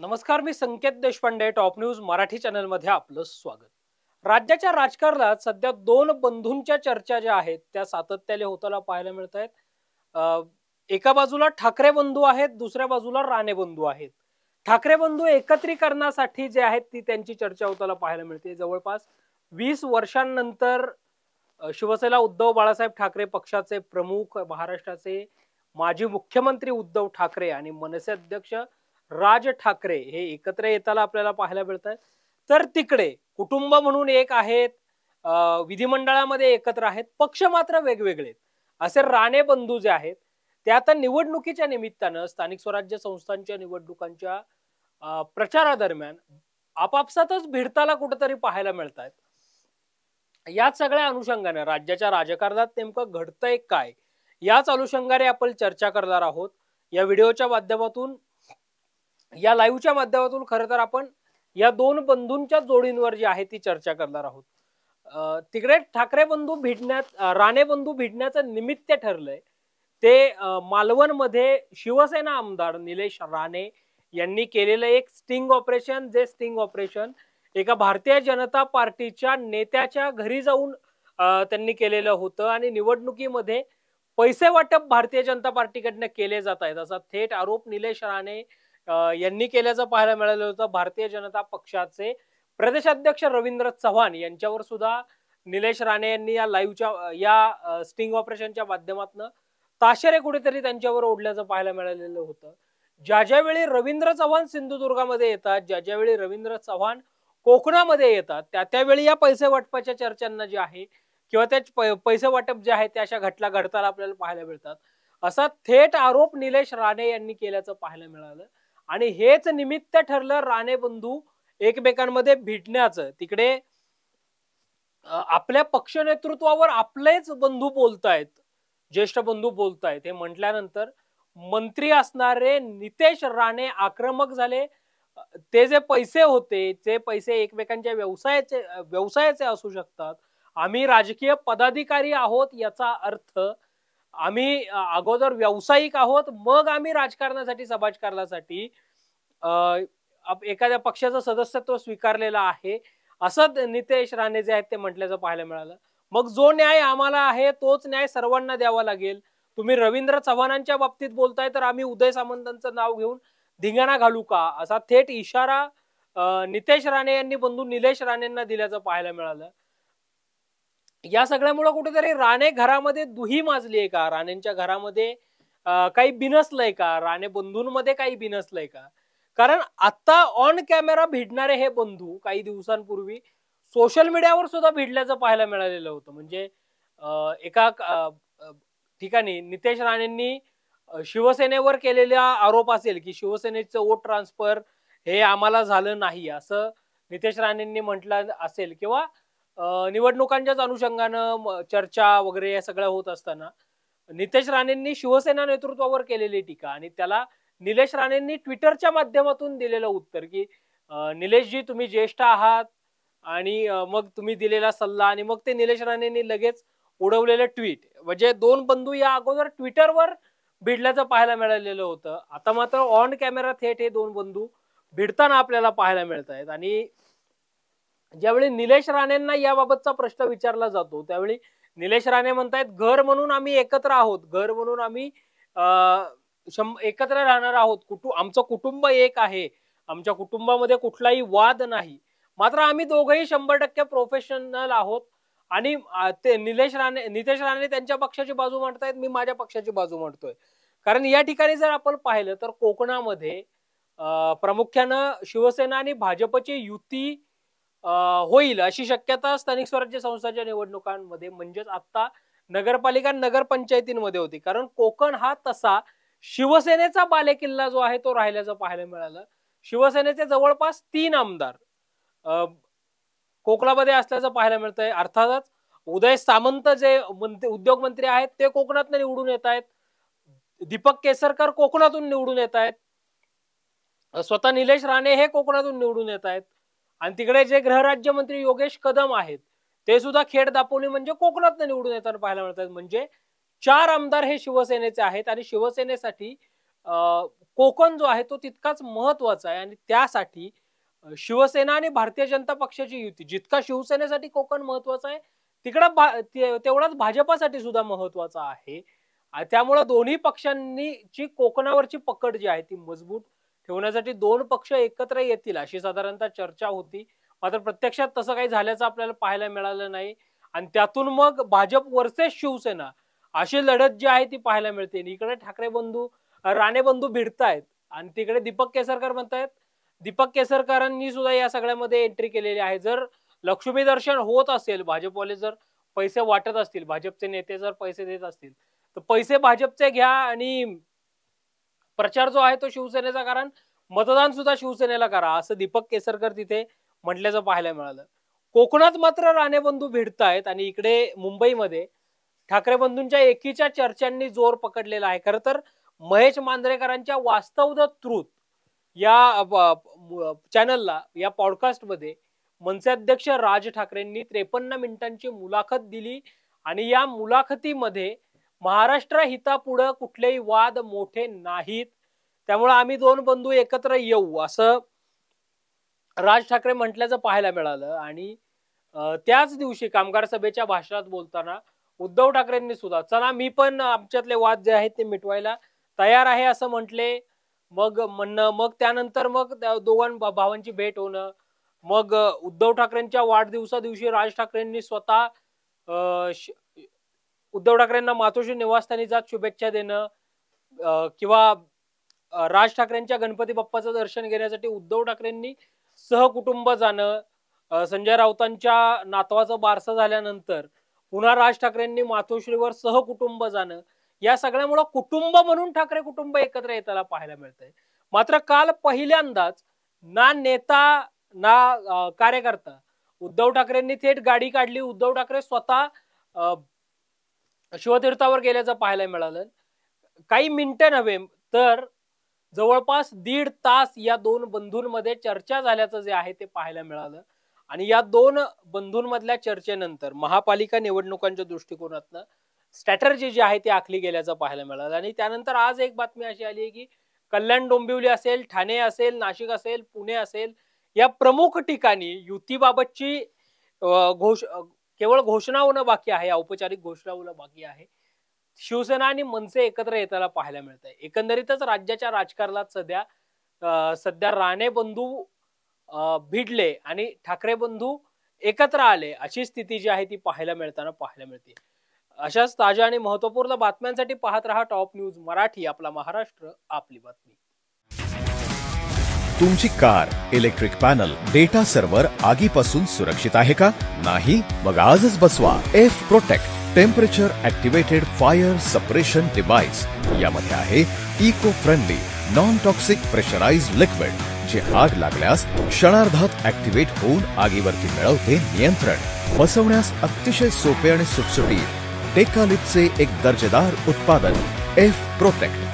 नमस्कार, मी Sanket Deshpande. Top news Marathi channel मध्ये आपलं स्वागत. राज्याच्या राजकारणात सध्या दोन बंधूंच्या चर्चा ज्या आहेत त्या सातत्याने होताना पाहायला मिळत आहेत. एका बाजूला ठाकरे बंधू आहेत, दुसऱ्या बाजूला राणे बंधू आहेत. ठाकरे बंधू एकत्रीकरणासाठी जे आहेत ती त्यांची चर्चा होताना पाहायला मिळते. जवळपास 20 वर्षांनंतर शिवसेना उद्धव बाळासाहेब ठाकरे पक्षाचे प्रमुख, महाराष्ट्राचे माजी मुख्यमंत्री उद्धव ठाकरे आणि मनसे अध्यक्ष राज ठाकरे हे एकत्र येताना आपल्याला पाहायला मिळत आहे. तर तिकडे कुटुंब म्हणून एक आहेत, विधिमंडळामध्ये एकत्र आहेत, पक्ष मात्र वेगवेगळे आहेत. असे राणे बंधू जे आहेत ते आता निवडणुकीच्या निमित्तानं स्थानिक स्वराज्य संस्थांच्या निवडणुकांच्या प्रचारादरम्यान आपापसातच भिडताना कुठेतरी पाहायला मिळत आहेत. याच सगळ्या अनुषंगाने राज्याच्या राजकारणात नेमकं घडतंय काय, याच अनुषंगाने आपण चर्चा करणार आहोत. या व्हिडिओच्या माध्यमातून, या लाईव्हच्या माध्यमातून खरं तर आपण या दोन बंधूंच्या जोडींवर जी आहे ती चर्चा करणार आहोत. तिकडे ठाकरे बंधू भिडण्यात, राणे बंधू भिडण्याचं निमित्त ठरलंय ते मालवण मध्ये शिवसेना आमदार निलेश राणे यांनी केलेलं एक स्टिंग ऑपरेशन, जे स्टिंग ऑपरेशन एका भारतीय जनता पार्टीच्या नेत्याच्या घरी जाऊन त्यांनी केलेलं होतं आणि निवडणुकीमध्ये पैसे वाटप भारतीय जनता पार्टीकडनं केले जात आहेत असा थेट आरोप निलेश राणे यांनी केल्याचं पाहायला मिळालं होतं. भारतीय जनता पक्षाचे प्रदेशाध्यक्ष रवींद्र चव्हाण यांच्यावर सुद्धा निलेश राणे यांनी या लाईव्हच्या या स्टिंग ऑपरेशनच्या माध्यमातून ताशेरे कुठेतरी त्यांच्यावर ओढल्याचं पाहायला मिळालेलं होतं. ज्यावेळी रवींद्र चव्हाण सिंधुदुर्गामध्ये येतात, ज्यावेळी रवींद्र चव्हाण कोकणामध्ये येतात, त्यावेळी या पैसे वाटपाच्या चर्चांना जे आहे किंवा त्या पैसे वाटप जे आहे त्या अशा घडताना आपल्याला पाहायला मिळतात. असा थेट आरोप निलेश राणे यांनी केल्याचं पाहायला मिळालं आणि हेच निमित्त ठरलं राणे बंधू एकमेकांमध्ये भिडण्याचं. तिकडे आपल्या पक्ष नेतृत्वावर आपलेच बंधू बोलतायत, ज्येष्ठ बंधू बोलतायत हे म्हटल्यानंतर मंत्री असणारे नितेश राणे आक्रमक झाले. ते जे पैसे होते ते पैसे एकमेकांच्या व्यवसायाचे असू शकतात. आम्ही राजकीय पदाधिकारी आहोत याचा अर्थ आम्ही अगोदर व्यावसायिक आहोत, मग आम्ही राजकारणासाठी, समाजकारणासाठी एखाद्या पक्षाचं सदस्यत्व स्वीकारलेलं आहे असं नितेश राणे जे आहेत ते म्हटल्याचं पाहायला मिळालं. मग जो न्याय आम्हाला आहे तोच न्याय सर्वांना द्यावा लागेल. तुम्ही रवींद्र चव्हाणांच्या बाबतीत बोलताय तर आम्ही उदय सामंतांचं नाव घेऊन धिंगाणा घालू का, असा थेट इशारा नितेश राणे यांनी बंधू निलेश राणेंना दिल्याचं पाहायला मिळालं. या सगळ्यामुळे कुठेतरी राणे घरामध्ये दुही माजली आहे का, राणेंच्या घरामध्ये काही बिनसलंय का, राणे बंधूंमध्ये काही बिनसलंय का? कारण आता ऑन कॅमेरा भिडणारे हे बंधू काही दिवसांपूर्वी सोशल मीडियावर सुद्धा भिडल्याचं पाहायला मिळालेलं होतं. म्हणजे एका ठिकाणी नितेश राणेंनी शिवसेनेवर केलेला आरोप असेल की शिवसेनेचं वोट ट्रान्सफर हे आम्हाला झालं नाही असं नितेश राणेंनी म्हटलं असेल, किंवा निवडणुकांच्याच अनुषंगानं चर्चा वगैरे या सगळ्या होत असताना नितेश राणेंनी शिवसेना नेतृत्वावर केलेली टीका आणि त्याला निलेश राणेंनी ट्विटरच्या माध्यमातून दिलेलं उत्तर की निलेशजी तुम्ही ज्येष्ठ आहात आणि मग तुम्ही दिलेला सल्ला, आणि मग ते निलेश राणेंनी लगेच उडवलेलं ट्विट. म्हणजे दोन बंधू या अगोदर ट्विटरवर भिडल्याचं पाहायला मिळालेलं होतं. आता मात्र ऑन कॅमेरा थेट हे दोन बंधू भिडताना आपल्याला पाहायला मिळत आहेत. आणि ज्यावेळी निलेश राणेंना याबाबतचा प्रश्न विचारला जातो त्यावेळी निलेश राणे म्हणतायत घर म्हणून आम्ही एकत्र आहोत, घर म्हणून आम्ही एकत्र राहणार आहोत, आमचं कुटुंब एक आहे, आमच्या कुटुंबामध्ये कुठलाही वाद नाही, मात्र आम्ही दोघंही 100% प्रोफेशनल आहोत. आणि ते नितेश राणे त्यांच्या पक्षाची बाजू मांडतायत, मी माझ्या पक्षाची बाजू मांडतोय. कारण या ठिकाणी जर आपण पाहिलं तर कोकणामध्ये प्रामुख्यानं शिवसेना आणि भाजपची युती होईल अशी शक्यता स्थानिक स्वराज्य संस्थांच्या निवडणुकांमध्ये, म्हणजेच आता नगरपालिका नगरपंचायतींमध्ये होती. कारण कोकण हा तसा शिवसेनेचा बालेकिल्ला जो आहे तो राहिल्याचं पाहायला मिळालं. शिवसेनेचे जवळपास 3 आमदार कोकणामध्ये असल्याचं पाहायला मिळतंय. अर्थातच उदय सामंत जे उद्योग मंत्री आहेत ते कोकणातून निवडून येत आहेत, दीपक केसरकर कोकणातून निवडून येत आहेत, स्वतः निलेश राणे हे कोकणातून निवडून येत आहेत, आणि तिकडे जे गृहराज्यमंत्री योगेश कदम आहेत ते सुद्धा खेड दापोली म्हणजे कोकणातून निवडून येताना पाहायला मिळतात. म्हणजे 4 आमदार हे शिवसेनेचे आहेत आणि शिवसेनेसाठी कोकण जो आहे तो तितकाच महत्वाचा आहे आणि त्यासाठी शिवसेना आणि भारतीय जनता पक्षाची युती, जितका शिवसेनेसाठी कोकण महत्वाचा आहे तिकडं तेवढाच भाजपासाठी सुद्धा महत्वाचा आहे. त्यामुळे दोन्ही पक्षांनी जी कोकणावरची पकड जी आहे ती मजबूत ठेवण्यासाठी दोन पक्ष एकत्र येतील अशी साधारणतः चर्चा होती. मात्र प्रत्यक्षात तसं काही झाल्याचं आपल्याला पाहायला मिळालं नाही आणि त्यातून मग भाजप वर्सेस शिवसेना अशी लढत जी आहे ती पाहायला मिळते. इकडे ठाकरे बंधू राणे बंधू भिडतायत आणि तिकडे दीपक केसरकर म्हणतायत. दीपक केसरकरांनी सुद्धा या सगळ्यामध्ये एंट्री केलेली आहे. जर लक्ष्मी दर्शन होत असेल, भाजपवाले जर पैसे वाटत असतील, भाजपचे नेते जर पैसे देत असतील तर पैसे भाजपचे घ्या आणि प्रचार जो आहे तो शिवसेनेचा, कारण मतदान सुद्धा शिवसेनेला करा, असं दीपक केसरकर तिथे म्हटल्याचं पाहायला मिळालं. कोकणात मात्र राणे बंधू भिडतायत आणि इकडे मुंबईमध्ये ठाकरे बंधूंच्या एकीच्या चर्चांनी जोर पकडलेला आहे. खरं तर महेश मांजरेकरांच्या वास्तव द ट्रूथ या चॅनलला, या पॉडकास्टमध्ये मनसे अध्यक्ष राज ठाकरेंनी 53 मिनिटांची मुलाखत दिली आणि या मुलाखतीमध्ये महाराष्ट्र हितापुढे कुठलेही वाद मोठे नाहीत, त्यामुळे आम्ही दोन बंधू एकत्र येऊ असं राज ठाकरे म्हटल्याचं पाहायला मिळालं. आणि त्याच दिवशी कामगार सभेच्या भाषणात बोलताना उद्धव ठाकरेंनी सुद्धा चला मी पण आमच्यातले वाद जे आहेत ते मिटवायला तयार आहे असं म्हटले. मग त्यानंतर मग दोघां भावांची भेट होणं, मग उद्धव ठाकरेंच्या वाढदिवसा दिवशी राज ठाकरेंनी स्वतः उद्धव ठाकरेंना मातोश्री निवासस्थानी जात शुभेच्छा देणं, किंवा राज ठाकरेंच्या गणपती बाप्पाचं दर्शन घेण्यासाठी उद्धव ठाकरेंनी सहकुटुंब जाणं, संजय राऊतांच्या नातवाचं बारसं झाल्यानंतर पुन्हा राज ठाकरेंनी मातोश्रीवर सहकुटुंब जाणं, या सगळ्यामुळे कुटुंब म्हणून ठाकरे कुटुंब एकत्र येताना पाहायला मिळतंय. मात्र काल पहिल्यांदाच ना नेता ना कार्यकर्ता, उद्धव ठाकरेंनी थेट गाडी काढली. उद्धव ठाकरे स्वतः शिवतीर्थावर गेल्याचं पाहायला मिळालं. काही मिनिटं नव्हे तर जवळपास 1.5 तास या दोन बंधूंमध्ये चर्चा झाल्याचं जे आहे ते पाहायला मिळालं. आणि या दोन बंधूंमधल्या चर्चेनंतर महापालिका निवडणुकांच्या दृष्टिकोनातनं स्ट्रॅटर्जी जी आहे ती आखली गेल्याचं पाहायला मिळालं. आणि त्यानंतर आज एक बातमी अशी आली आहे की कल्याण डोंबिवली असेल, ठाणे असेल, नाशिक असेल, पुणे असेल, या प्रमुख ठिकाणी युतीबाबतची केवळ घोषणा होणं बाकी आहे, औपचारिक घोषणा होणं बाकी आहे. शिवसेना आणि मनसे एकत्र येताना पाहायला मिळत आहे. एकंदरीतच राज्याच्या राजकारणात सध्या राणे बंधू भिडले आणि ठाकरे बंधू एकत्र आले अशी स्थिती जी आहे ती पाहायला मिळते. अशाच ताज्या आणि महत्त्वपूर्ण बातम्यांसाठी पाहत रहा टॉप न्यूज मराठी, आपला महाराष्ट्र आपली बातमी. तुमची car, electric panel, data server आगीपासून सुरक्षित आहे का? नाही? मग आजच बसवा F protect temperature activated fire suppression device. यामध्ये आहे eco friendly non toxic pressurised liquid, जे आग लागल्यास क्षणार्धात ऍक्टिव्हेट होऊन आगीवरती मिळवते नियंत्रण. बसवण्यास अतिशय सोपे आणि सुटसुटीत टेकालिपचे एक दर्जेदार उत्पादन एफ प्रोटेक्ट.